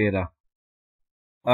13।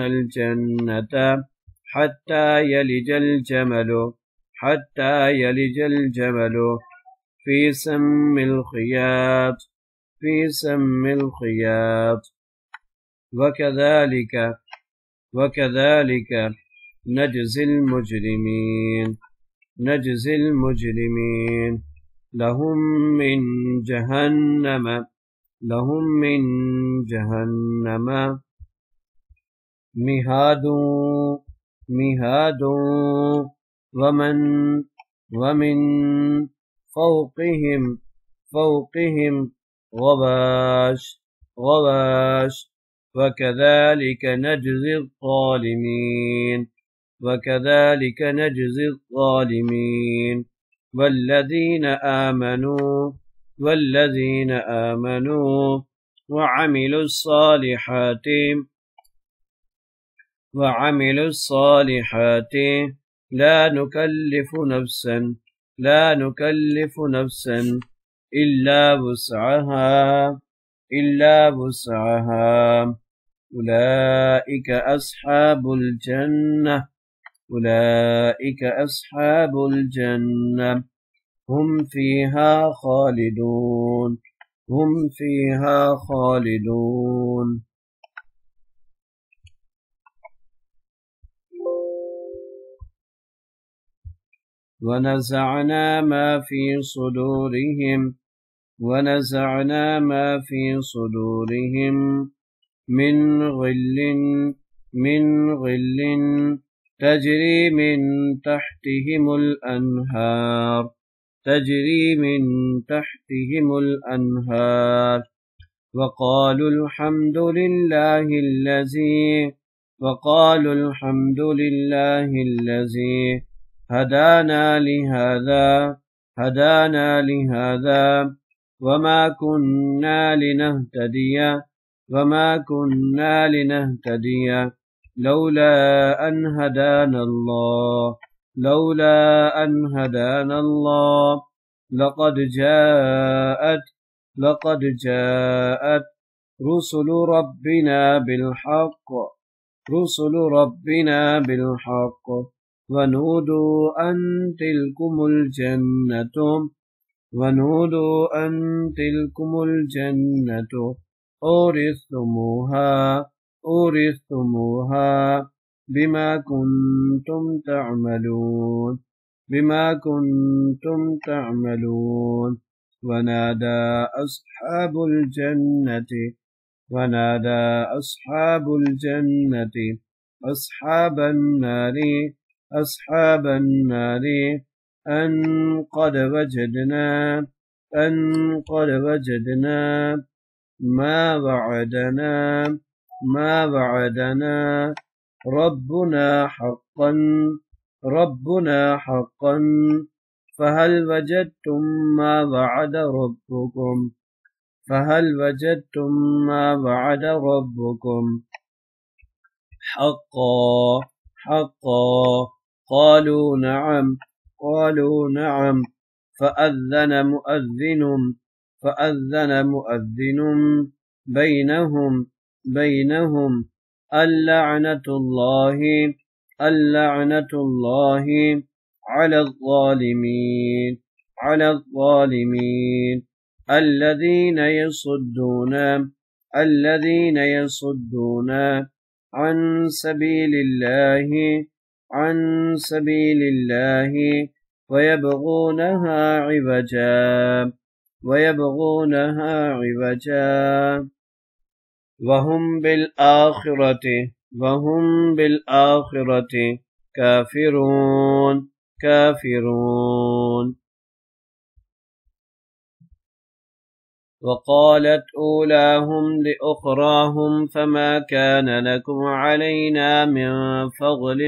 الجنة حتى يلج الجمل في سم الخياط وكذلك نجزي المجرمين لهم من جهنم مهاد ومن فوقهم غواش وكذلك نجزي الظالمين والذين آمنوا وعملوا الصالحات لا نكلف نفسا إلا وسعها أولئك أصحاب الجنة هم فيها خالدون ونزعنا ما في صدورهم من غل تجري من تحتهم الأنهار وقالوا الحمد لله الذي هدانا لهذا وما كنا لنهتدي لولا أن هدانا الله لقد جاءت رسل ربنا بالحق ونودوا أن تلكم الجنة أورثتموها بما كنتم تعملون ونادى أصحاب الجنة أصحاب النار أن قد وجدنا ما وعدنا ربنا حقا فهل وجدتم ما وعد ربكم فهل وجدتم ما وعد ربكم حقا حقا قالوا نعم فأذن مؤذن بينهم اللعنة الله على الظالمين الذين يصدون عن سبيل الله ويبغونها عوجا وهم بالآخرة كافرون. وقالت أولاهم لأخراهم فما كان لكم علينا من فضل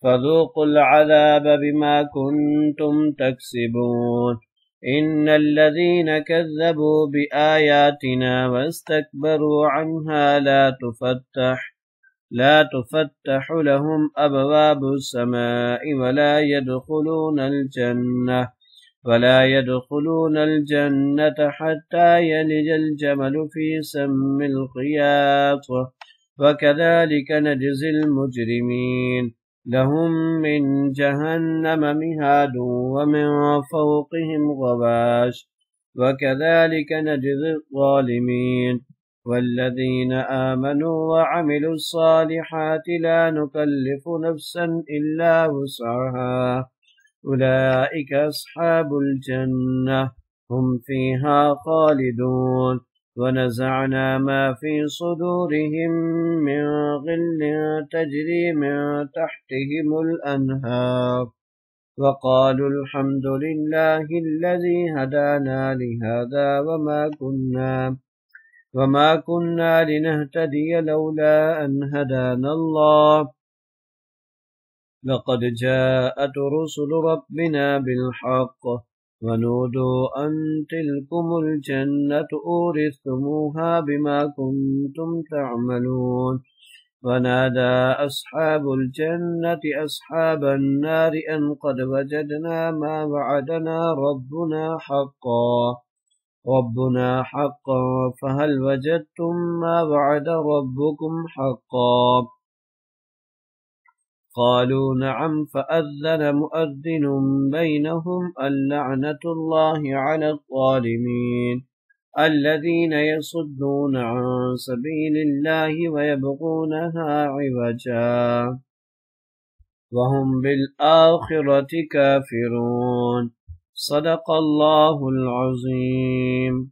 فذوقوا العذاب بما كنتم تكسبون. إن الذين كذبوا بآياتنا واستكبروا عنها لا تفتح لهم أبواب السماء ولا يدخلون الجنة حتى يلج الجمل في سم الخياط وكذلك نجزي المجرمين. لهم من جهنم مهاد ومن فوقهم غواش وكذلك نجزي الظالمين. والذين آمنوا وعملوا الصالحات لا نكلف نفسا إلا وسعها أولئك أصحاب الجنة هم فيها خالدون. ونزعنا ما في صدورهم من غل تجري من تحتهم الأنهار وقالوا الحمد لله الذي هدانا لهذا وما كنا لنهتدي لولا أن هدانا الله لقد جاءت رسل ربنا بالحق ونودوا أن تلكم الجنة أورثتموها بما كنتم تعملون. ونادى أصحاب الجنة أصحاب النار أن قد وجدنا ما وعدنا ربنا حقا فهل وجدتم ما وعد ربكم حقا قالوا نعم فأذن مؤذن بينهم اللعنة الله على الظالمين الذين يصدون عن سبيل الله ويبغونها عوجا وهم بالآخرة كافرون. صدق الله العظيم.